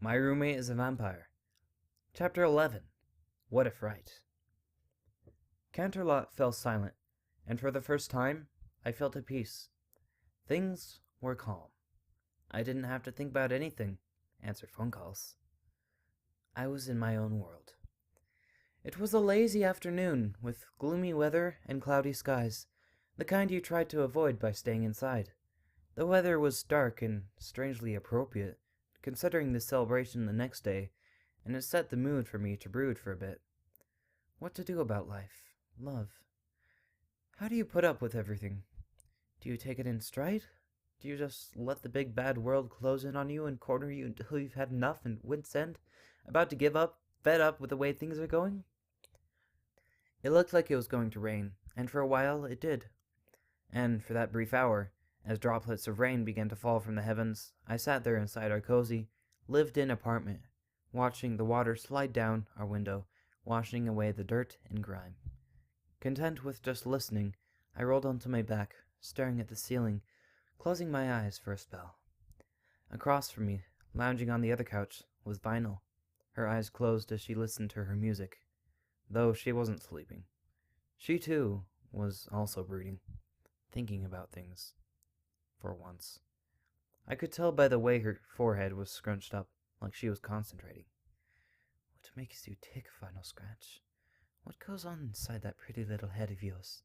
My Roommate is a Vampire. Chapter 11. What a Fright. Canterlot fell silent, and for the first time, I felt at peace. Things were calm. I didn't have to think about anything, answer phone calls. I was in my own world. It was a lazy afternoon, with gloomy weather and cloudy skies, the kind you tried to avoid by staying inside. The weather was dark and strangely appropriate, considering the celebration the next day, and it set the mood for me to brood for a bit. What to do about life, love? How do you put up with everything? Do you take it in stride? Do you just let the big bad world close in on you and corner you until you've had enough and wit's end, about to give up, fed up with the way things are going? It looked like it was going to rain, and for a while it did. And for that brief hour, as droplets of rain began to fall from the heavens, I sat there inside our cozy, lived-in apartment, watching the water slide down our window, washing away the dirt and grime. Content with just listening, I rolled onto my back, staring at the ceiling, closing my eyes for a spell. Across from me, lounging on the other couch, was Vinyl, her eyes closed as she listened to her music, though she wasn't sleeping. She, too, was also brooding, thinking about things. For once. I could tell by the way her forehead was scrunched up, like she was concentrating. What makes you tick, Vinyl Scratch? What goes on inside that pretty little head of yours?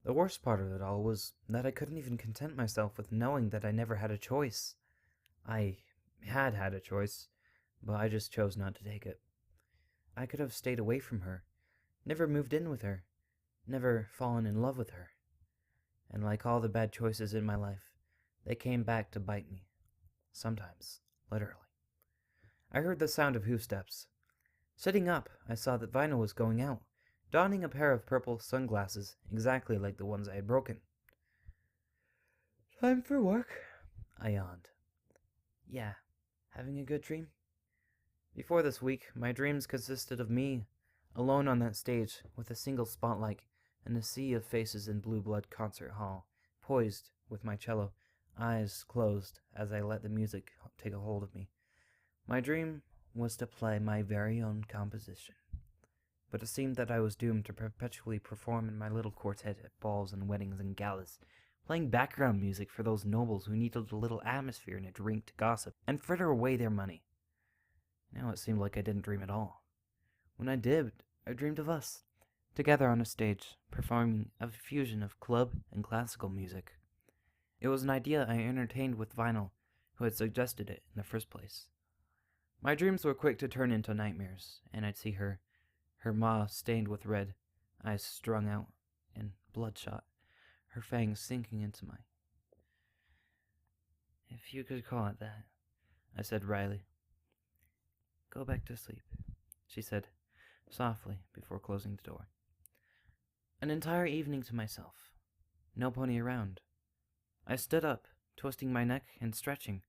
The worst part of it all was that I couldn't even content myself with knowing that I never had a choice. I had a choice, but I just chose not to take it. I could have stayed away from her, never moved in with her, never fallen in love with her. And like all the bad choices in my life, they came back to bite me. Sometimes, literally. I heard the sound of hoofsteps. Sitting up, I saw that Vinyl was going out, donning a pair of purple sunglasses exactly like the ones I had broken. Time for work, I yawned. Yeah, having a good dream? Before this week, my dreams consisted of me, alone on that stage, with a single spotlight, and a sea of faces in Blue Blood Concert Hall, poised with my cello, eyes closed as I let the music take a hold of me. My dream was to play my very own composition, but it seemed that I was doomed to perpetually perform in my little quartet at balls and weddings and galas, playing background music for those nobles who needed a little atmosphere and a drink to gossip and fritter away their money. Now it seemed like I didn't dream at all. When I did, I dreamed of us, together on a stage, performing a fusion of club and classical music. It was an idea I entertained with Vinyl, who had suggested it in the first place. My dreams were quick to turn into nightmares, and I'd see her maw stained with red, eyes strung out and bloodshot, her fangs sinking into mine. If you could call it that, I said wryly. Go back to sleep, she said, softly, before closing the door. An entire evening to myself. No Pony around. I stood up, twisting my neck and stretching,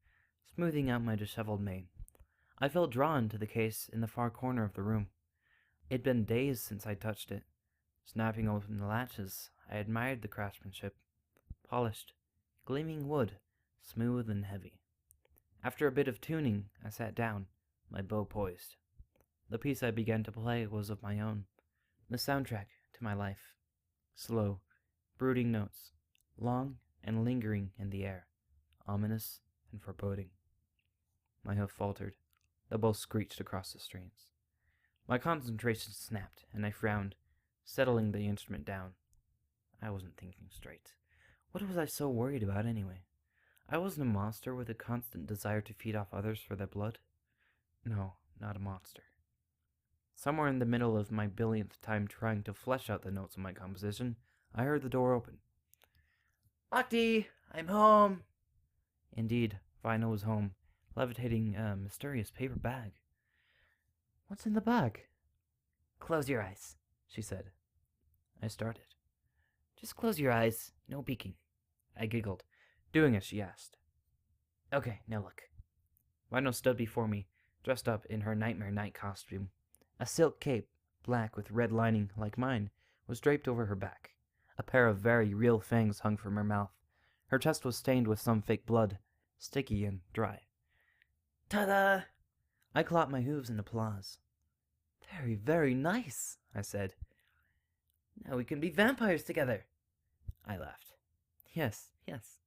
smoothing out my disheveled mane. I felt drawn to the case in the far corner of the room. It'd been days since I'd touched it. Snapping open the latches, I admired the craftsmanship. Polished, gleaming wood, smooth and heavy. After a bit of tuning, I sat down, my bow poised. The piece I began to play was of my own, the soundtrack to my life. Slow, brooding notes, long and lingering in the air, ominous and foreboding. My hoof faltered. The bow screeched across the strings. My concentration snapped, and I frowned, settling the instrument down. I wasn't thinking straight. What was I so worried about anyway? I wasn't a monster with a constant desire to feed off others for their blood. No, not a monster. Somewhere in the middle of my billionth time trying to flesh out the notes of my composition, I heard the door open. Lochte, I'm home! Indeed, Vinyl was home, levitating a mysterious paper bag. What's in the bag? Close your eyes, she said. I started. Just close your eyes, no peeking. I giggled, doing as she asked. Okay, now look. Vinyl stood before me, dressed up in her nightmare night costume. A silk cape, black with red lining like mine, was draped over her back. A pair of very real fangs hung from her mouth. Her chest was stained with some fake blood, sticky and dry. Ta-da! I clapped my hooves in applause. Very, very nice, I said. Now we can be vampires together. I laughed. Yes, yes.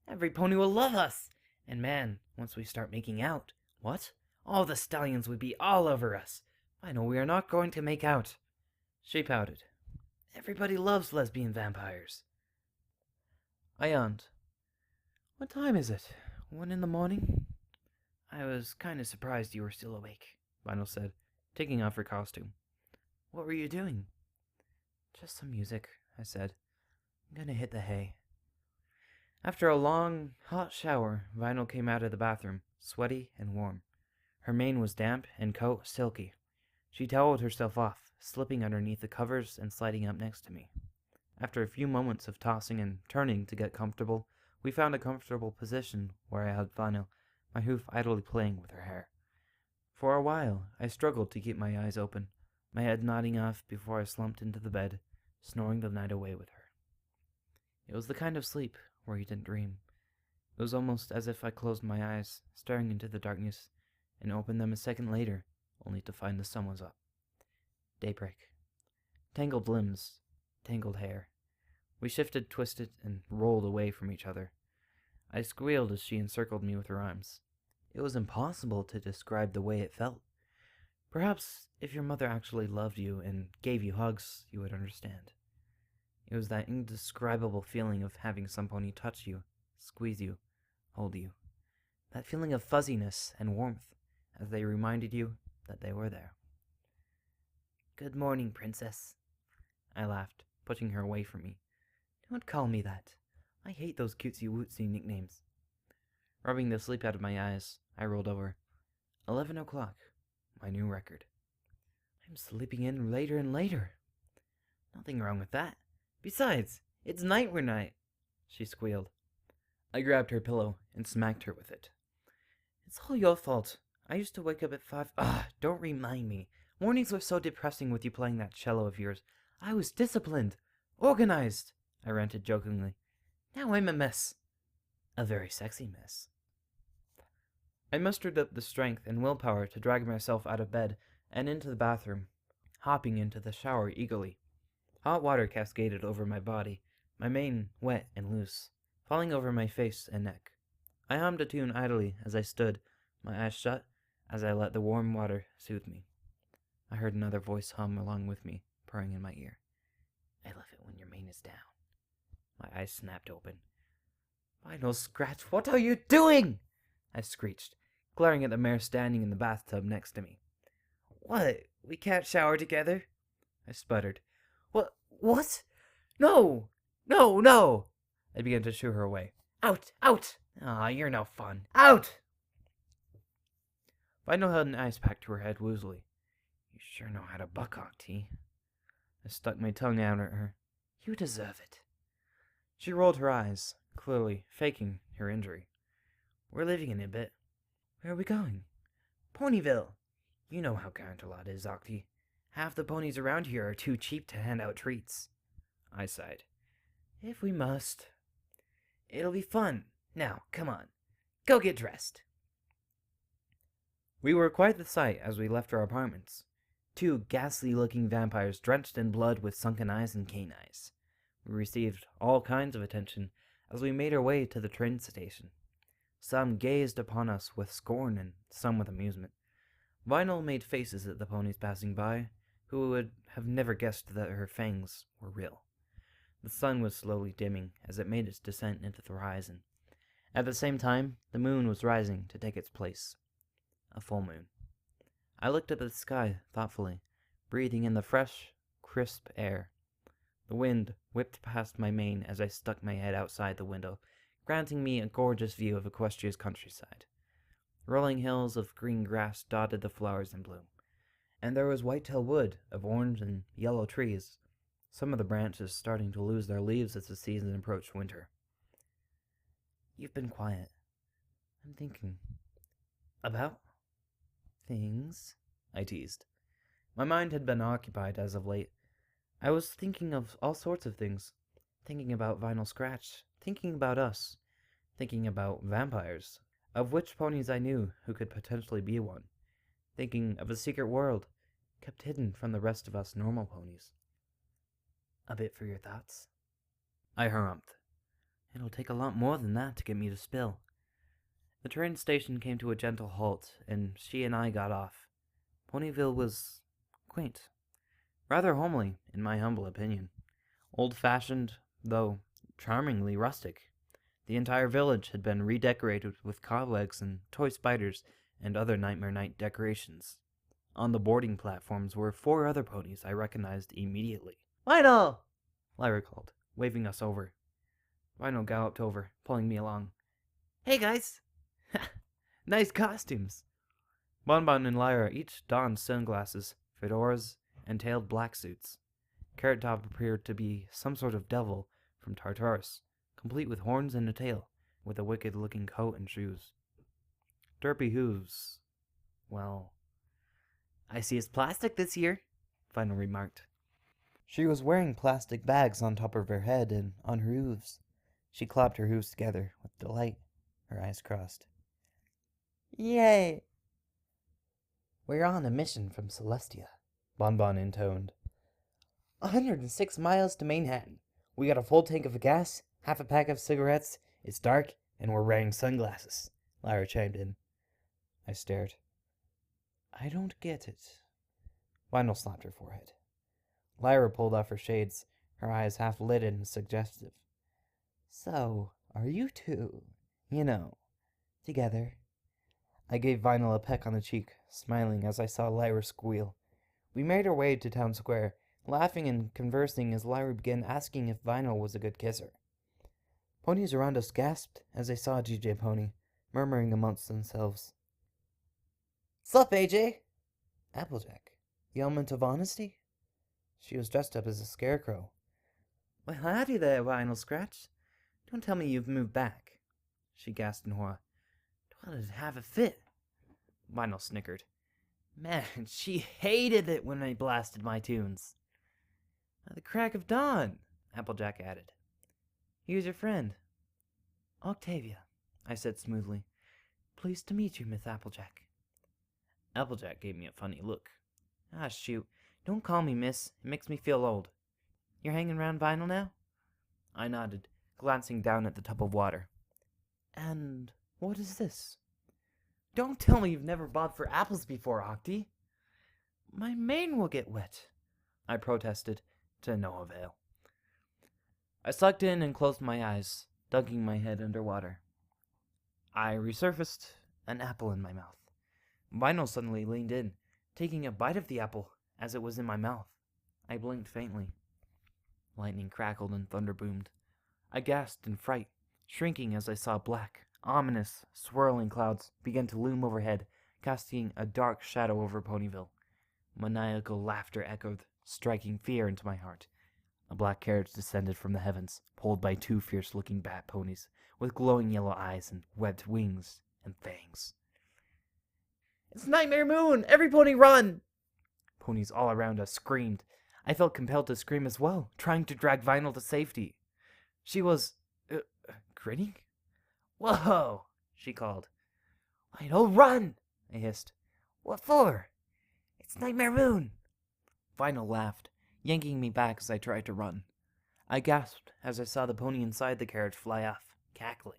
Every pony will love us. And man, once we start making out, what? All the stallions would be all over us. I know we are not going to make out. She pouted. Everybody loves lesbian vampires. I yawned. What time is it? 1 in the morning? I was kind of surprised you were still awake, Vinyl said, taking off her costume. What were you doing? Just some music, I said. I'm gonna hit the hay. After a long, hot shower, Vinyl came out of the bathroom, sweaty and warm. Her mane was damp and coat silky. She toweled herself off, slipping underneath the covers and sliding up next to me. After a few moments of tossing and turning to get comfortable, we found a comfortable position where I had Vinyl, my hoof idly playing with her hair. For a while, I struggled to keep my eyes open, my head nodding off before I slumped into the bed, snoring the night away with her. It was the kind of sleep where you didn't dream. It was almost as if I closed my eyes, staring into the darkness, and opened them a second later, only to find the sun was up. Daybreak. Tangled limbs, tangled hair. We shifted, twisted, and rolled away from each other. I squealed as she encircled me with her arms. It was impossible to describe the way it felt. Perhaps if your mother actually loved you and gave you hugs, you would understand. It was that indescribable feeling of having some pony touch you, squeeze you, hold you. That feeling of fuzziness and warmth as they reminded you that they were there. Good morning, princess, I laughed, pushing her away from me. Don't call me that. I hate those cutesy-wootsy nicknames. Rubbing the sleep out of my eyes, I rolled over. 11 o'clock, my new record. I'm sleeping in later and later. Nothing wrong with that. Besides, it's night we're night, she squealed. I grabbed her pillow and smacked her with it. It's all your fault. I used to wake up at 5. Don't remind me. Mornings were so depressing with you playing that cello of yours. I was disciplined, organized, I ranted jokingly. Now I'm a mess. A very sexy mess. I mustered up the strength and willpower to drag myself out of bed and into the bathroom, hopping into the shower eagerly. Hot water cascaded over my body, my mane wet and loose, falling over my face and neck. I hummed a tune idly as I stood, my eyes shut, as I let the warm water soothe me. I heard another voice hum along with me, purring in my ear. I love it when your mane is down. My eyes snapped open. Vinyl Scratch, what are you doing? I screeched, glaring at the mare standing in the bathtub next to me. What? We can't shower together? I sputtered. What? No! No, no! I began to shoo her away. Out! Out! Aw, you're no fun. Out! Vinyl held an ice pack to her head woozily. You sure know how to buckcock, T. I stuck my tongue out at her. You deserve it. She rolled her eyes, clearly faking her injury. We're leaving in a bit. Where are we going? Ponyville. You know how Canterlot is, Octi. Half the ponies around here are too cheap to hand out treats. I sighed. If we must. It'll be fun. Now, come on. Go get dressed. We were quite the sight as we left our apartments. 2 ghastly-looking vampires drenched in blood with sunken eyes and canines. We received all kinds of attention as we made our way to the train station. Some gazed upon us with scorn and some with amusement. Vinyl made faces at the ponies passing by, who would have never guessed that her fangs were real. The sun was slowly dimming as it made its descent into the horizon. At the same time, the moon was rising to take its place. A full moon. I looked at the sky thoughtfully, breathing in the fresh, crisp air. The wind whipped past my mane as I stuck my head outside the window, granting me a gorgeous view of Equestria's countryside. Rolling hills of green grass dotted the flowers in bloom, and there was whitetail wood of orange and yellow trees, some of the branches starting to lose their leaves as the season approached winter. You've been quiet. I'm thinking. About? Things? I teased. My mind had been occupied as of late. I was thinking of all sorts of things. Thinking about Vinyl Scratch. Thinking about us. Thinking about vampires. of which ponies I knew who could potentially be one, thinking of a secret world kept hidden from the rest of us normal ponies. A bit for your thoughts? I harumphed. It'll take a lot more than that to get me to spill. The train station came to a gentle halt, and she and I got off. Ponyville was quaint. Rather homely, in my humble opinion. Old-fashioned, though charmingly rustic. The entire village had been redecorated with cobwebs and toy spiders and other Nightmare Night decorations. On the boarding platforms were 4 other ponies I recognized immediately. Vinyl! Lyra called, waving us over. Vinyl galloped over, pulling me along. Hey, guys! Nice costumes! Bonbon and Lyra each donned sunglasses, fedoras, and tailed black suits. Carrot Top appeared to be some sort of devil from Tartarus, complete with horns and a tail, with a wicked-looking coat and shoes. Derpy hooves. Well, I see it's plastic this year, Vinyl remarked. She was wearing plastic bags on top of her head and on her hooves. She clapped her hooves together with delight, her eyes crossed. Yay! We're on a mission from Celestia, Bonbon intoned. 106 miles to Manhattan. We got a full tank of gas, half a pack of cigarettes, it's dark, and we're wearing sunglasses, Lyra chimed in. I stared. I don't get it. Vinyl slapped her forehead. Lyra pulled off her shades, her eyes half lit and suggestive. So, are you two, together? I gave Vinyl a peck on the cheek, smiling as I saw Lyra squeal. We made our way to town square, laughing and conversing as Lyra began asking if Vinyl was a good kisser. Ponies around us gasped as they saw GJ Pony, murmuring amongst themselves. Sup, AJ? Applejack, the element of honesty? She was dressed up as a scarecrow. Well, howdy there, Vinyl Scratch. Don't tell me you've moved back. She gasped in horror. Don't let it have a fit. Vinyl snickered. Man, she hated it when I blasted my tunes. At the crack of dawn, Applejack added. Here's your friend. Octavia, I said smoothly. Pleased to meet you, Miss Applejack. Applejack gave me a funny look. Ah, shoot. Don't call me miss. It makes me feel old. You're hanging around Vinyl now? I nodded, glancing down at the tub of water. And what is this? Don't tell me you've never bought for apples before, Octy. My mane will get wet, I protested, to no avail. I sucked in and closed my eyes, dunking my head underwater. I resurfaced, an apple in my mouth. Vinyl suddenly leaned in, taking a bite of the apple as it was in my mouth. I blinked faintly. Lightning crackled and thunder boomed. I gasped in fright, shrinking as I saw black, ominous, swirling clouds begin to loom overhead, casting a dark shadow over Ponyville. Maniacal laughter echoed, striking fear into my heart. A black carriage descended from the heavens, pulled by 2 fierce-looking bat ponies, with glowing yellow eyes and webbed wings and fangs. It's Nightmare Moon! Every pony run! Ponies all around us screamed. I felt compelled to scream as well, trying to drag Vinyl to safety. She was, grinning? Whoa! She called. Vinyl, run! I hissed. What for? It's Nightmare Moon! Vinyl laughed, yanking me back as I tried to run. I gasped as I saw the pony inside the carriage fly off, cackling.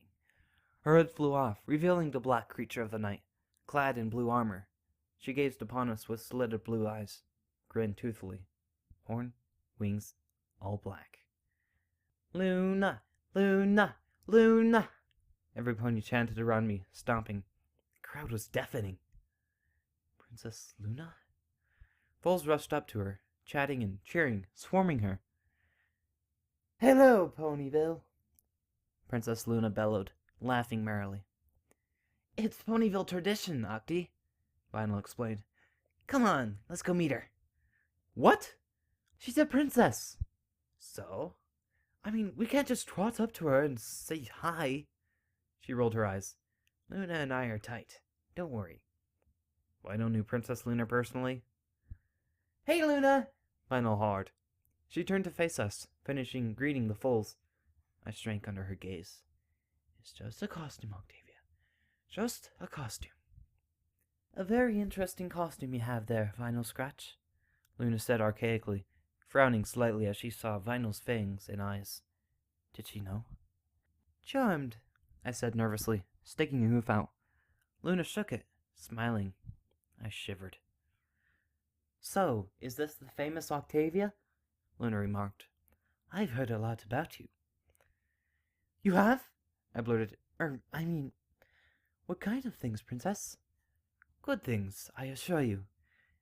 Her hood flew off, revealing the black creature of the night, clad in blue armor. She gazed upon us with slitted blue eyes, grinned toothfully. Horn, wings, all black. Luna! Luna! Luna! Every pony chanted around me, stomping. The crowd was deafening. Princess Luna? Foals rushed up to her, chatting and cheering, swarming her. Hello, Ponyville! Princess Luna bellowed, laughing merrily. It's Ponyville tradition, Octy, Vinyl explained. Come on, let's go meet her. What? She's a princess. So? I mean, we can't just trot up to her and say hi. She rolled her eyes. Luna and I are tight. Don't worry. Vinyl knew Princess Luna personally. Hey, Luna! Vinyl hollered. She turned to face us, finishing greeting the foals. I shrank under her gaze. It's just a costume, Octavia. Just a costume. A very interesting costume you have there, Vinyl Scratch, Luna said archaically, frowning slightly as she saw Vinyl's fangs and eyes. Did she know? Charmed, I said nervously, sticking a hoof out. Luna shook it, smiling. I shivered. So, is this the famous Octavia? Luna remarked. I've heard a lot about you. You have? I blurted. What kind of things, Princess? Good things, I assure you.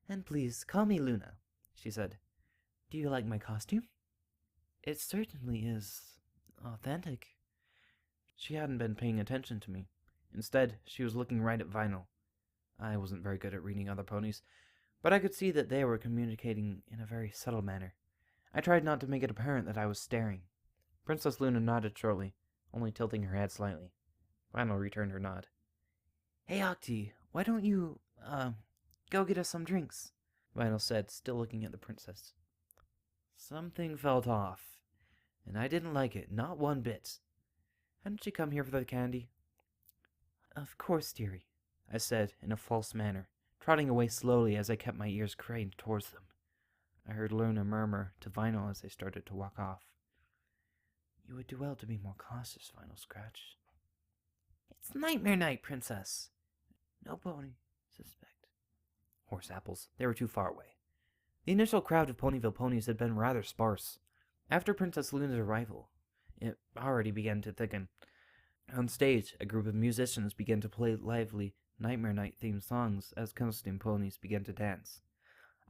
And please, call me Luna, she said. Do you like my costume? It certainly is authentic. She hadn't been paying attention to me. Instead, she was looking right at Vinyl. I wasn't very good at reading other ponies, but I could see that they were communicating in a very subtle manner. I tried not to make it apparent that I was staring. Princess Luna nodded shortly, only tilting her head slightly. Vinyl returned her nod. Hey, Octi, why don't you, go get us some drinks? Vinyl said, still looking at the princess. Something felt off, and I didn't like it, not one bit. Hadn't she come here for the candy? Of course, dearie, I said in a false manner, trotting away slowly as I kept my ears craned towards them. I heard Luna murmur to Vinyl as they started to walk off. You would do well to be more cautious, Vinyl Scratch. It's nightmare night, Princess. No pony, suspect. Horse apples. They were too far away. The initial crowd of Ponyville ponies had been rather sparse. After Princess Luna's arrival, it already began to thicken. On stage, a group of musicians began to play lively Nightmare Night themed songs as costume ponies began to dance.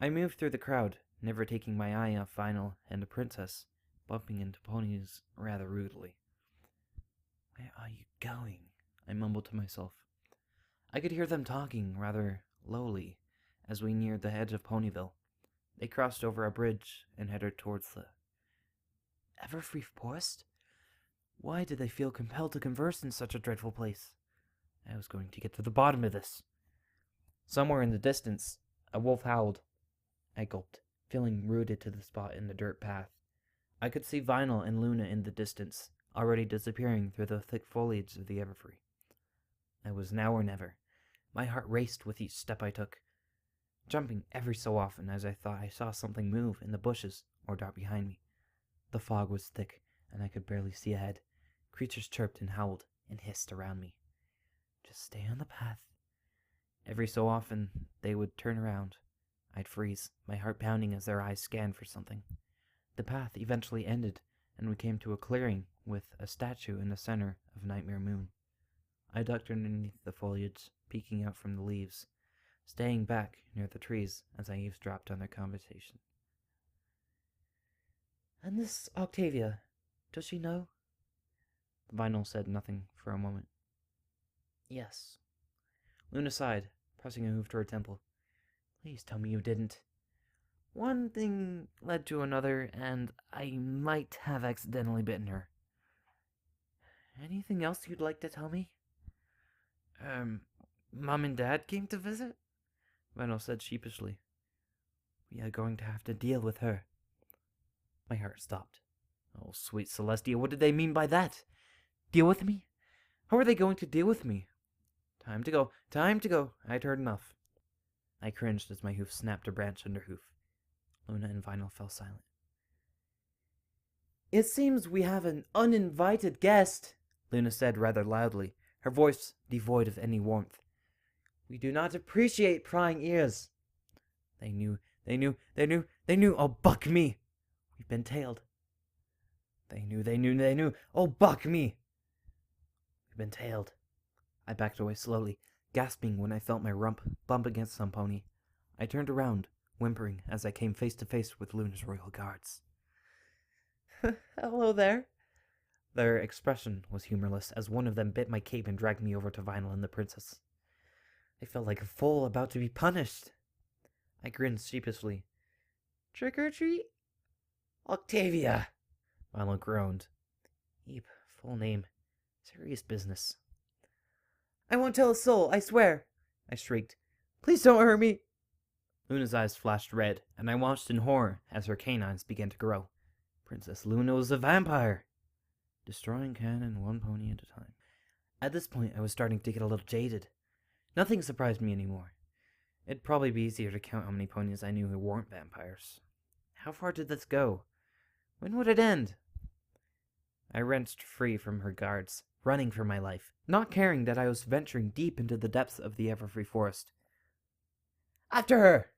I moved through the crowd, never taking my eye off Vinyl and the princess, bumping into ponies rather rudely. Where are you going? I mumbled to myself. I could hear them talking rather lowly as we neared the edge of Ponyville. They crossed over a bridge and headed towards the Everfree forest? Why did they feel compelled to converse in such a dreadful place? I was going to get to the bottom of this. Somewhere in the distance, a wolf howled. I gulped, feeling rooted to the spot in the dirt path. I could see Vinyl and Luna in the distance, already disappearing through the thick foliage of the Everfree. I was now or never. My heart raced with each step I took, jumping every so often as I thought I saw something move in the bushes or dart behind me. The fog was thick, and I could barely see ahead. Creatures chirped and howled and hissed around me. Just stay on the path. Every so often, they would turn around. I'd freeze, my heart pounding as their eyes scanned for something. The path eventually ended, and we came to a clearing with a statue in the center of Nightmare Moon. I ducked underneath the foliage, peeking out from the leaves, staying back near the trees as I eavesdropped on their conversation. And this Octavia, does she know? Vinyl said nothing for a moment. Yes. Luna sighed, pressing a hoof to her temple. Please tell me you didn't. One thing led to another, and I might have accidentally bitten her. Anything else you'd like to tell me? Mom and Dad came to visit? Vinyl said sheepishly. We are going to have to deal with her. My heart stopped. Oh, sweet Celestia, what did they mean by that? Deal with me? How are they going to deal with me? Time to go, time to go. I'd heard enough. I cringed as my hoof snapped a branch under hoof. Luna and Vinyl fell silent. It seems we have an uninvited guest, Luna said rather loudly, her voice devoid of any warmth. We do not appreciate prying ears. They knew. Oh, buck me. We've been tailed. They knew. Oh, buck me. We've been tailed. I backed away slowly, gasping when I felt my rump bump against some pony. I turned around, whimpering as I came face to face with Luna's royal guards. Hello there. Their expression was humorless as one of them bit my cape and dragged me over to Vinyl and the princess. I felt like a fool about to be punished. I grinned sheepishly. Trick or treat? Octavia! Vinyl groaned. Eep, full name. Serious business. I won't tell a soul, I swear, I shrieked. Please don't hurt me. Luna's eyes flashed red, and I watched in horror as her canines began to grow. Princess Luna was a vampire. Destroying cannon one pony at a time. At this point, I was starting to get a little jaded. Nothing surprised me anymore. It'd probably be easier to count how many ponies I knew who weren't vampires. How far did this go? When would it end? I wrenched free from her guards, running for my life, not caring that I was venturing deep into the depths of the Everfree forest. After her!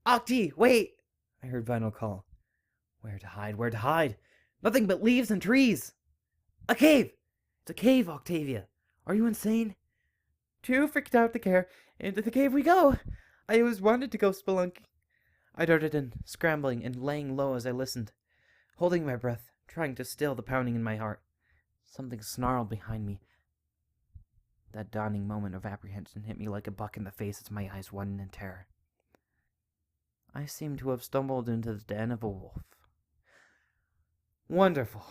Octi, wait! I heard Vinyl call. Where to hide, where to hide? Nothing but leaves and trees! A cave! It's a cave, Octavia. Are you insane? Too freaked out to care. Into the cave we go! I always wanted to go spelunking. I darted in, scrambling and laying low as I listened, holding my breath, trying to still the pounding in my heart. Something snarled behind me. That dawning moment of apprehension hit me like a buck in the face as my eyes widened in terror. I seemed to have stumbled into the den of a wolf. Wonderful.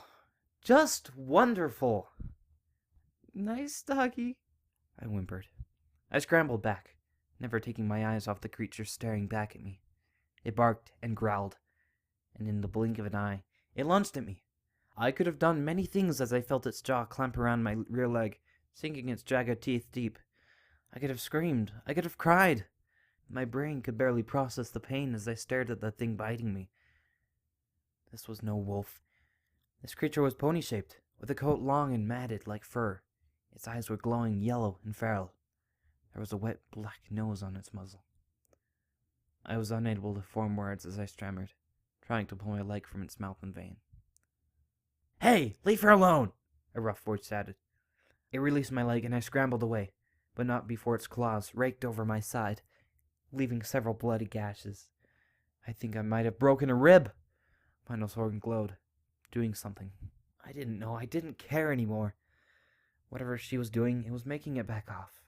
Just wonderful. Nice doggy, I whimpered. I scrambled back, never taking my eyes off the creature staring back at me. It barked and growled, and in the blink of an eye, it lunged at me. I could have done many things as I felt its jaw clamp around my rear leg, sinking its jagged teeth deep. I could have screamed. I could have cried. My brain could barely process the pain as I stared at the thing biting me. This was no wolf. This creature was pony-shaped, with a coat long and matted like fur. Its eyes were glowing yellow and feral. There was a wet black nose on its muzzle. I was unable to form words as I stammered, trying to pull my leg from its mouth in vain. Hey, leave her alone! A rough voice shouted. It released my leg and I scrambled away, but not before its claws raked over my side, leaving several bloody gashes. I think I might have broken a rib. Final's horn glowed, doing something. I didn't know. I didn't care anymore. Whatever she was doing, it was making it back off.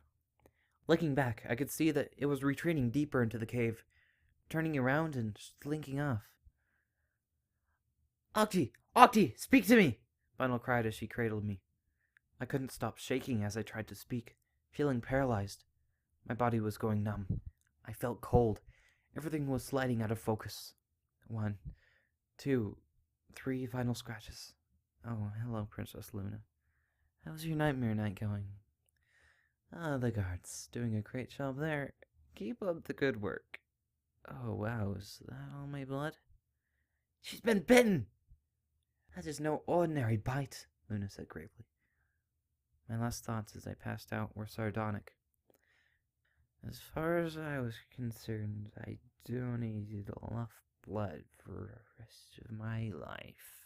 Looking back, I could see that it was retreating deeper into the cave, turning around and slinking off. Octi! Octi! Speak to me! Final cried as she cradled me. I couldn't stop shaking as I tried to speak, feeling paralyzed. My body was going numb. I felt cold. Everything was sliding out of focus. 1, 2, 3 final scratches. Oh, hello, Princess Luna. How's your nightmare night going? Ah, the guards. Doing a great job there. Keep up the good work. Oh, wow, is that all my blood? She's been bitten! That is no ordinary bite, Luna said gravely. My last thoughts as I passed out were sardonic. As far as I was concerned, I donated enough blood for the rest of my life.